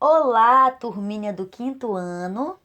Olá, turminha do quinto ano.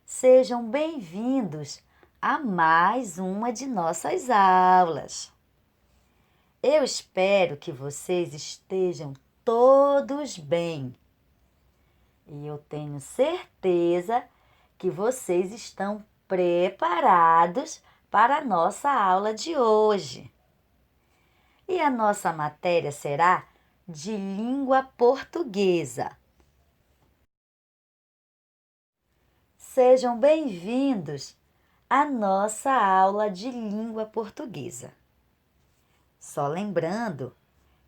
Sejam bem-vindos a mais uma de nossas aulas. Eu espero que vocês estejam todos bem. E eu tenho certeza que vocês estão preparados para a nossa aula de hoje. E a nossa matéria será de língua portuguesa. Sejam bem-vindos à nossa aula de língua portuguesa. Só lembrando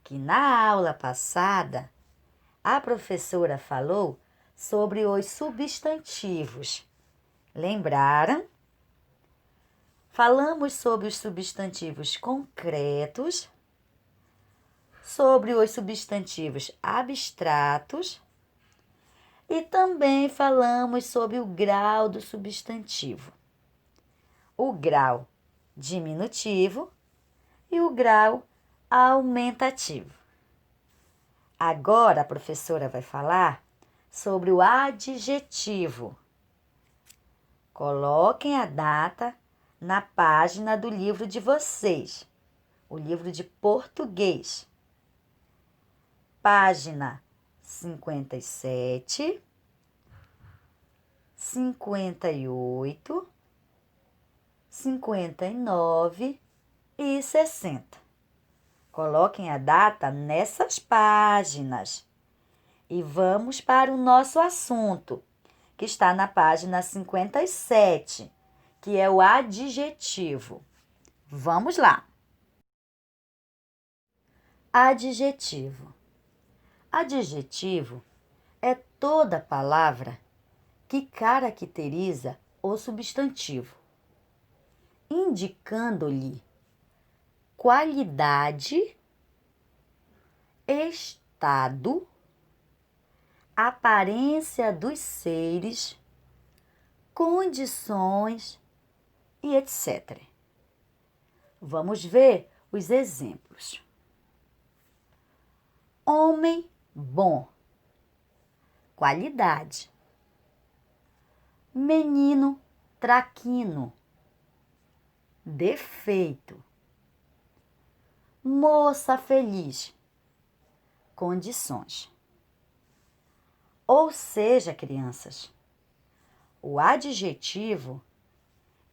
que na aula passada a professora falou sobre os substantivos. Lembraram? Falamos sobre os substantivos concretos, sobre os substantivos abstratos e também falamos sobre o grau do substantivo. O grau diminutivo e o grau aumentativo. Agora a professora vai falar sobre o adjetivo. Coloquem a data na página do livro de vocês, o livro de português. Página 57, 58, 59 e 60. Coloquem a data nessas páginas. E vamos para o nosso assunto, que está na página 57, que é o adjetivo. Vamos lá. Adjetivo. Adjetivo é toda palavra que caracteriza o substantivo, indicando-lhe qualidade, estado, aparência dos seres, condições e etc. Vamos ver os exemplos. Homem bom, qualidade. Menino traquino, defeito. Moça feliz, condições. Ou seja, crianças, o adjetivo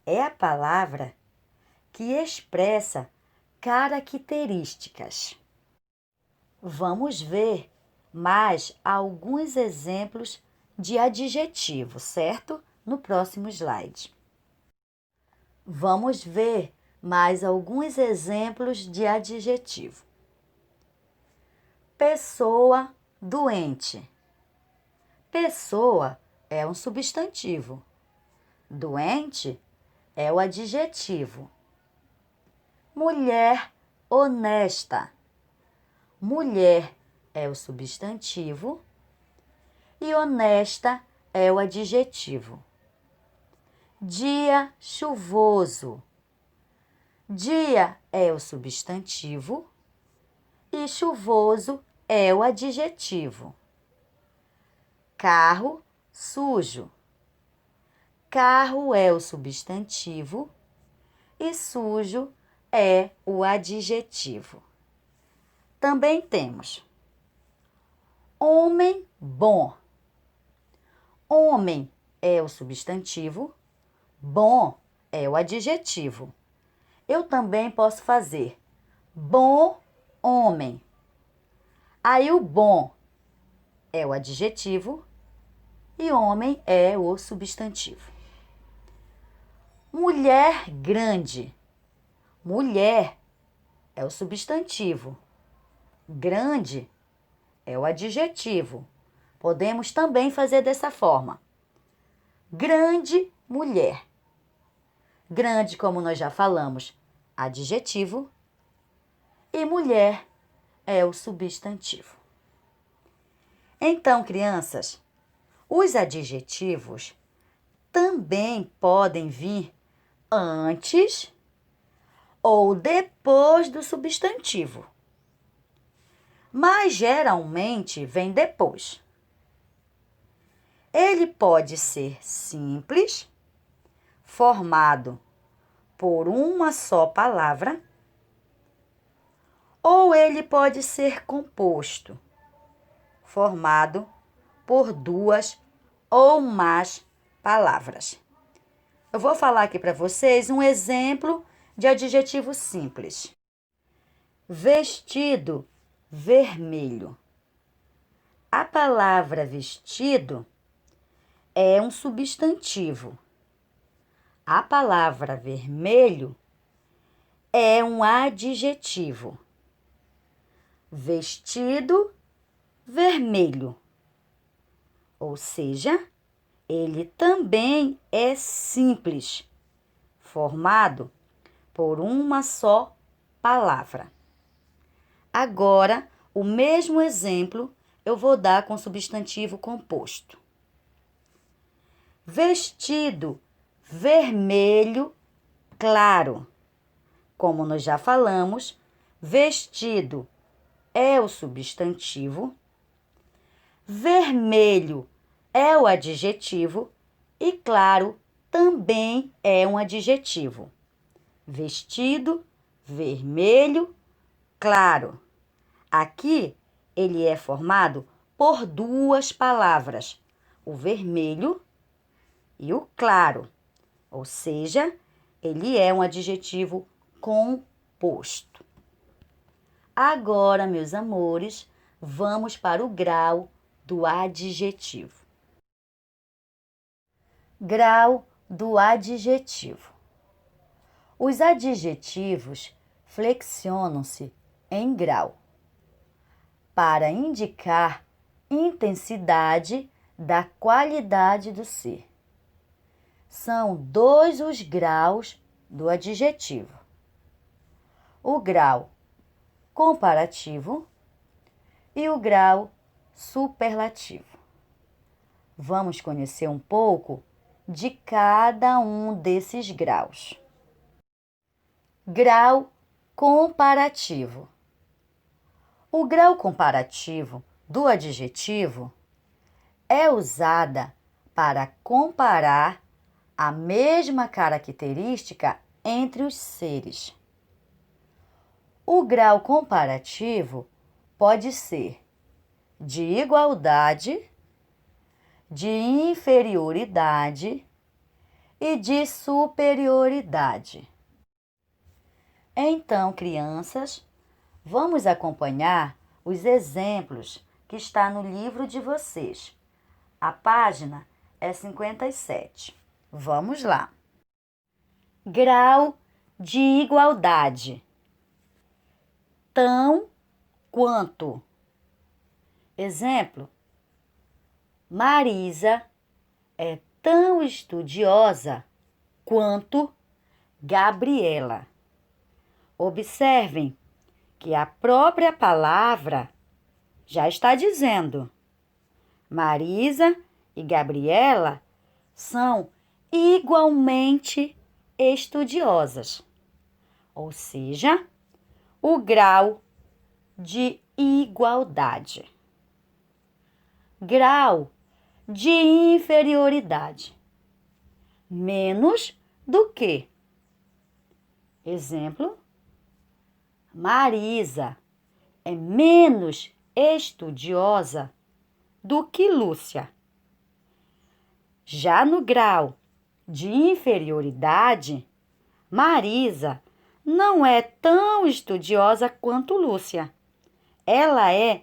é a palavra que expressa características. Vamos ver mais alguns exemplos de adjetivo, certo? No próximo slide. Vamos ver mais alguns exemplos de adjetivo. Pessoa doente. Pessoa é um substantivo. Doente é o adjetivo. Mulher honesta. Mulher é o substantivo e honesta é o adjetivo. Dia chuvoso. Dia é o substantivo e chuvoso é o adjetivo. Carro sujo. Carro é o substantivo e sujo é o adjetivo. Também temos homem bom. Homem é o substantivo, bom é o adjetivo. Eu também posso fazer bom homem. Aí o bom é o adjetivo e homem é o substantivo. Mulher grande. Mulher é o substantivo. Grande é o adjetivo. Podemos também fazer dessa forma. Grande mulher. Grande, como nós já falamos, adjetivo. E mulher é o substantivo. Então, crianças, os adjetivos também podem vir antes ou depois do substantivo. Mas geralmente vem depois. Ele pode ser simples, formado por uma só palavra, ou ele pode ser composto, formado por duas ou mais palavras. Eu vou falar aqui para vocês um exemplo de adjetivo simples. Vestido vermelho. A palavra vestido é um substantivo. A palavra vermelho é um adjetivo. Vestido vermelho. Ou seja, ele também é simples, formado por uma só palavra. Agora, o mesmo exemplo eu vou dar com substantivo composto. Vestido vermelho claro. Como nós já falamos, vestido é o substantivo, vermelho é o adjetivo e claro também é um adjetivo. Vestido vermelho claro. Aqui ele é formado por duas palavras, o vermelho e o claro, ou seja, ele é um adjetivo composto. Agora, meus amores, vamos para o grau do adjetivo. Grau do adjetivo. Os adjetivos flexionam-se em grau para indicar intensidade da qualidade do ser. São dois os graus do adjetivo: o grau comparativo e o grau superlativo. Vamos conhecer um pouco de cada um desses graus. Grau comparativo. O grau comparativo do adjetivo é usada para comparar a mesma característica entre os seres. O grau comparativo pode ser de igualdade, de inferioridade e de superioridade. Então, crianças, vamos acompanhar os exemplos que está no livro de vocês. A página é 57. Vamos lá. Grau de igualdade. Tão quanto. Exemplo: Marisa é tão estudiosa quanto Gabriela. Observem que a própria palavra já está dizendo: Marisa e Gabriela são igualmente estudiosas. Ou seja, o grau de igualdade. Grau de inferioridade. Menos do que. Exemplo: Marisa é menos estudiosa do que Lúcia. Já no grau de inferioridade, Marisa não é tão estudiosa quanto Lúcia. Ela é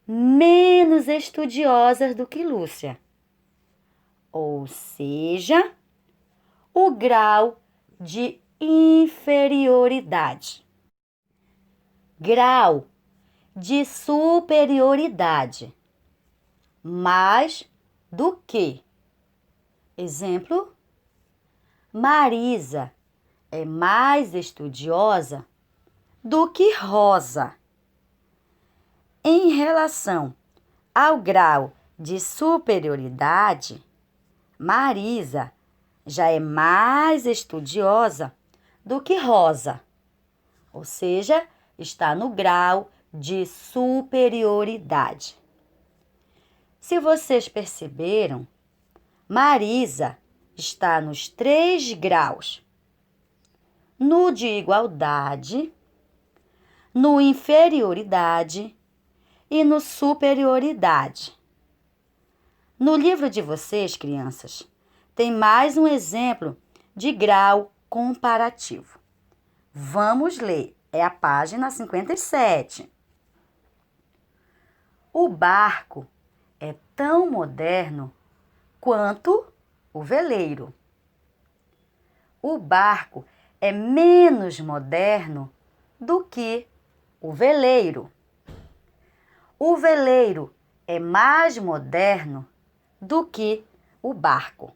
menos estudiosa do que Lúcia. Ou seja, o grau de inferioridade. Grau de superioridade. Mais do que. Exemplo: Marisa é mais estudiosa do que Rosa. Em relação ao grau de superioridade, Marisa já é mais estudiosa do que Rosa, ou seja, está no grau de superioridade. Se vocês perceberam, Marisa está nos 3 graus. No de igualdade, no inferioridade e no superioridade. No livro de vocês, crianças, tem mais um exemplo de grau comparativo. Vamos ler, é a página 57. O barco é tão moderno quanto o veleiro. O barco é menos moderno do que o veleiro. O veleiro é mais moderno do que o barco.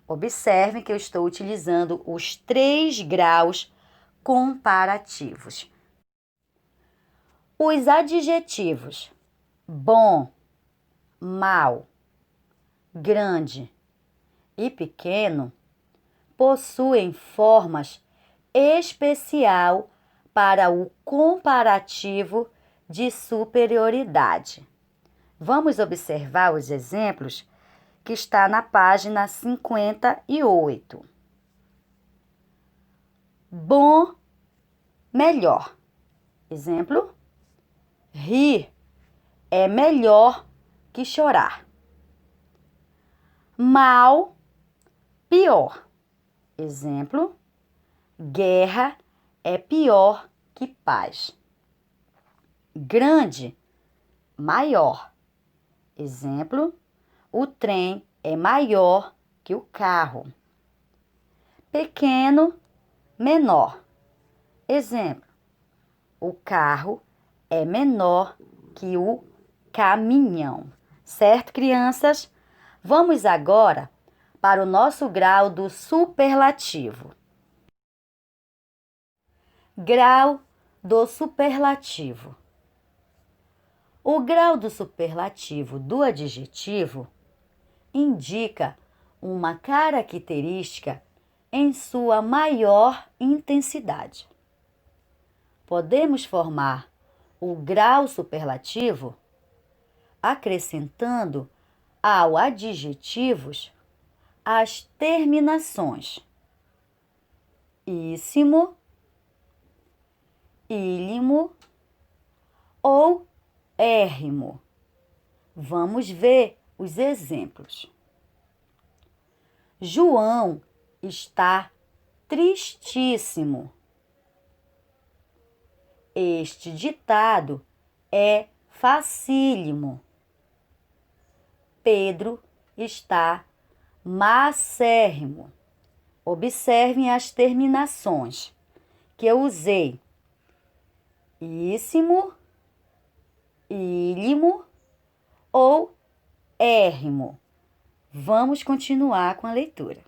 Observem que eu estou utilizando os 3 graus comparativos. Os adjetivos bom, mau, grande e pequeno possuem formas especial para o comparativo de superioridade. Vamos observar os exemplos que está na página 58. Bom, melhor. Exemplo: rir é melhor que chorar. Mal, pior. Exemplo: guerra é pior que paz. Grande, maior. Exemplo: o trem é maior que o carro. Pequeno, menor. Exemplo: o carro é menor que o caminhão. Certo, crianças? Vamos agora para o nosso grau do superlativo. Grau do superlativo. O grau do superlativo do adjetivo indica uma característica em sua maior intensidade. Podemos formar o grau superlativo acrescentando ao adjetivos as terminações íssimo, ílimo ou érrimo. Vamos ver os exemplos. João está tristíssimo. Este ditado é facílimo. Pedro está macérrimo. Observem as terminações que eu usei: íssimo, ílimo ou érrimo. Vamos continuar com a leitura.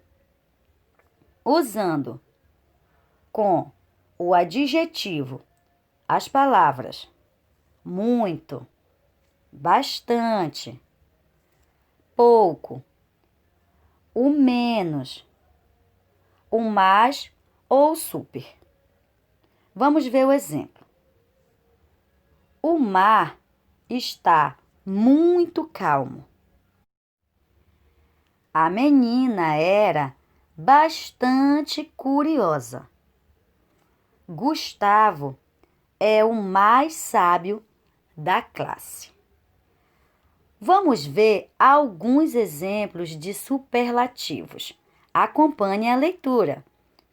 Usando com o adjetivo as palavras muito, bastante, pouco, o menos, o mais ou super. Vamos ver o exemplo. O mar está muito calmo. A menina era bastante curiosa. Gustavo é o mais sábio da classe. Vamos ver alguns exemplos de superlativos. Acompanhe a leitura.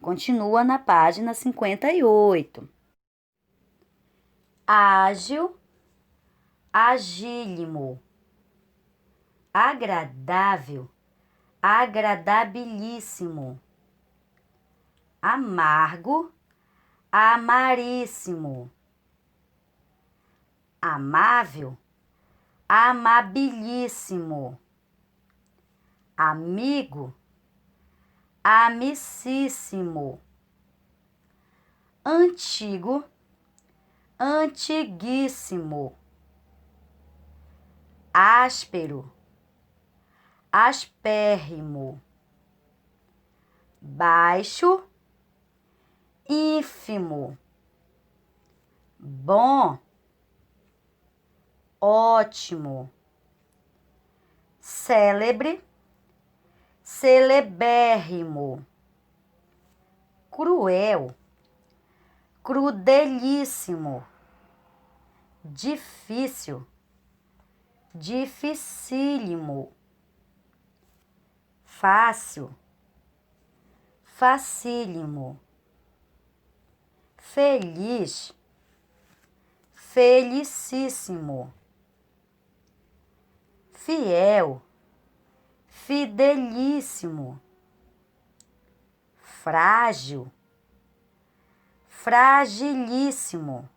Continua na página 58. Ágil, agílimo. Agradável, agradabilíssimo. Amargo, amaríssimo. Amável, amabilíssimo. Amigo, amicíssimo. Antigo, antiguíssimo. Áspero, aspérrimo. Baixo, ínfimo. Bom, ótimo. Célebre, celebérrimo, cruel, crudelíssimo, difícil, dificílimo, fácil, facílimo, feliz, felicíssimo, fiel, fidelíssimo, frágil, fragilíssimo,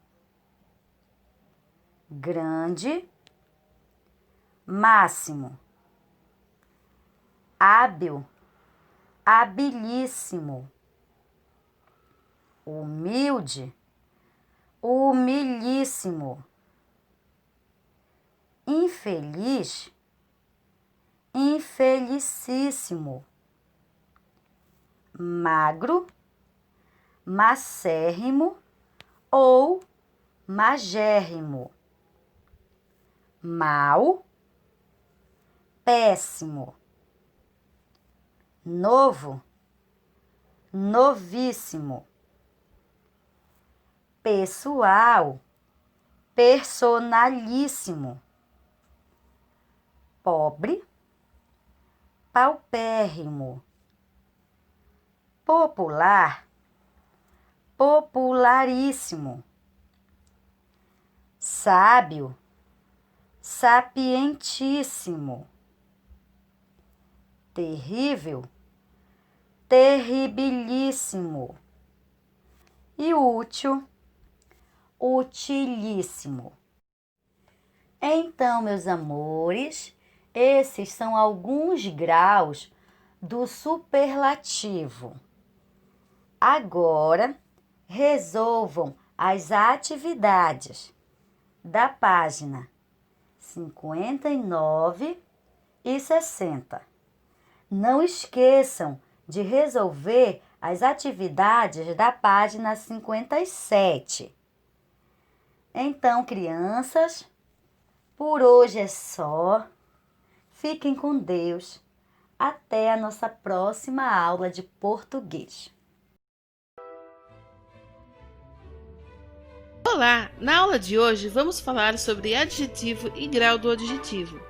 grande, máximo, hábil, habilíssimo, humilde, humilíssimo, infeliz, infelicíssimo, magro, macérrimo ou magérrimo, mau, péssimo, novo, novíssimo, pessoal, personalíssimo, pobre, paupérrimo, popular, popularíssimo, sábio, sapientíssimo, terrível, terribilíssimo e útil, utilíssimo. Então, meus amores, esses são alguns graus do superlativo. Agora, resolvam as atividades da página 59 e 60. Não esqueçam de resolver as atividades da página 57. Então, crianças, por hoje é só. Fiquem com Deus. Até a nossa próxima aula de português. Olá! Na aula de hoje vamos falar sobre adjetivo e grau do adjetivo.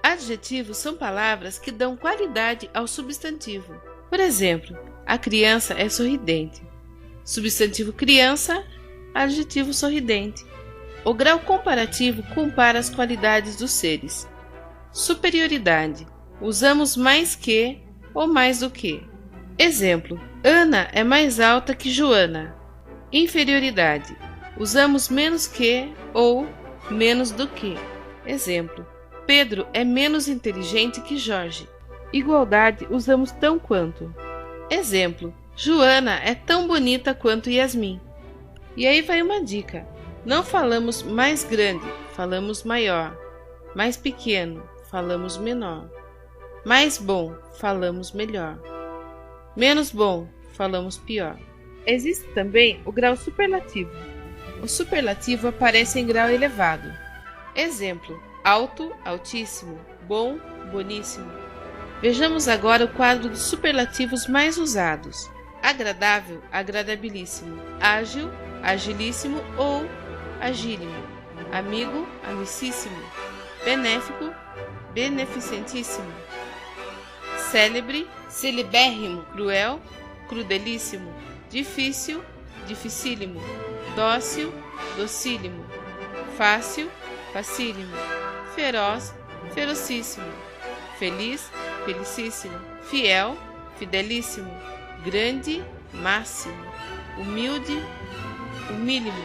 Adjetivos são palavras que dão qualidade ao substantivo. Por exemplo, a criança é sorridente. Substantivo criança, adjetivo sorridente. O grau comparativo compara as qualidades dos seres. Superioridade. Usamos mais que ou mais do que. Exemplo: Ana é mais alta que Joana. Inferioridade. Usamos menos que ou menos do que. Exemplo: Pedro é menos inteligente que Jorge. Igualdade. Usamos tão quanto. Exemplo: Joana é tão bonita quanto Yasmin. E aí vai uma dica. Não falamos mais grande, falamos maior. Mais pequeno, falamos menor. Mais bom, falamos melhor. Menos bom, falamos pior. Existe também o grau superlativo. O superlativo aparece em grau elevado. Exemplo: alto, altíssimo, bom, boníssimo. Vejamos agora o quadro dos superlativos mais usados. Agradável, agradabilíssimo. Ágil, agilíssimo ou agílimo. Amigo, amicíssimo. Benéfico, beneficentíssimo. Célebre, celebérrimo. Cruel, crudelíssimo. Difícil, dificílimo. Dócil, docílimo. Fácil, facílimo. Feroz, ferocíssimo. Feliz, felicíssimo. Fiel, fidelíssimo. Grande, máximo. Humilde, humílimo.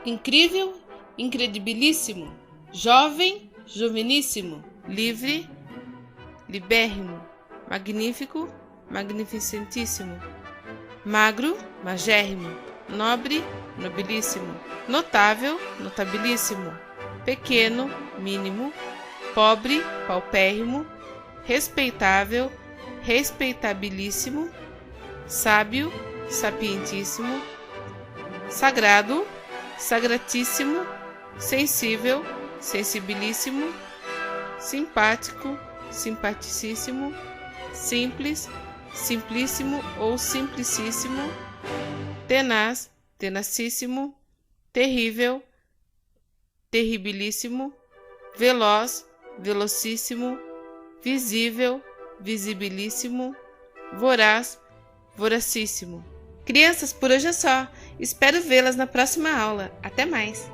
Incrível, incredibilíssimo. Jovem, joveníssimo. Livre, libérrimo. Magnífico, magnificentíssimo. Magro, magérrimo. Nobre, nobilíssimo. Notável, notabilíssimo. Pequeno, mínimo. Pobre, paupérrimo. Respeitável, respeitabilíssimo. Sábio, sapientíssimo. Sagrado, sagratíssimo. Sensível, sensibilíssimo. Simpático, simpaticíssimo. simples, simplíssimo ou simplicíssimo, tenaz, tenacíssimo, terrível, terribilíssimo, veloz, velocíssimo, visível, visibilíssimo, voraz, voracíssimo. Crianças, por hoje é só. Espero vê-las na próxima aula. Até mais!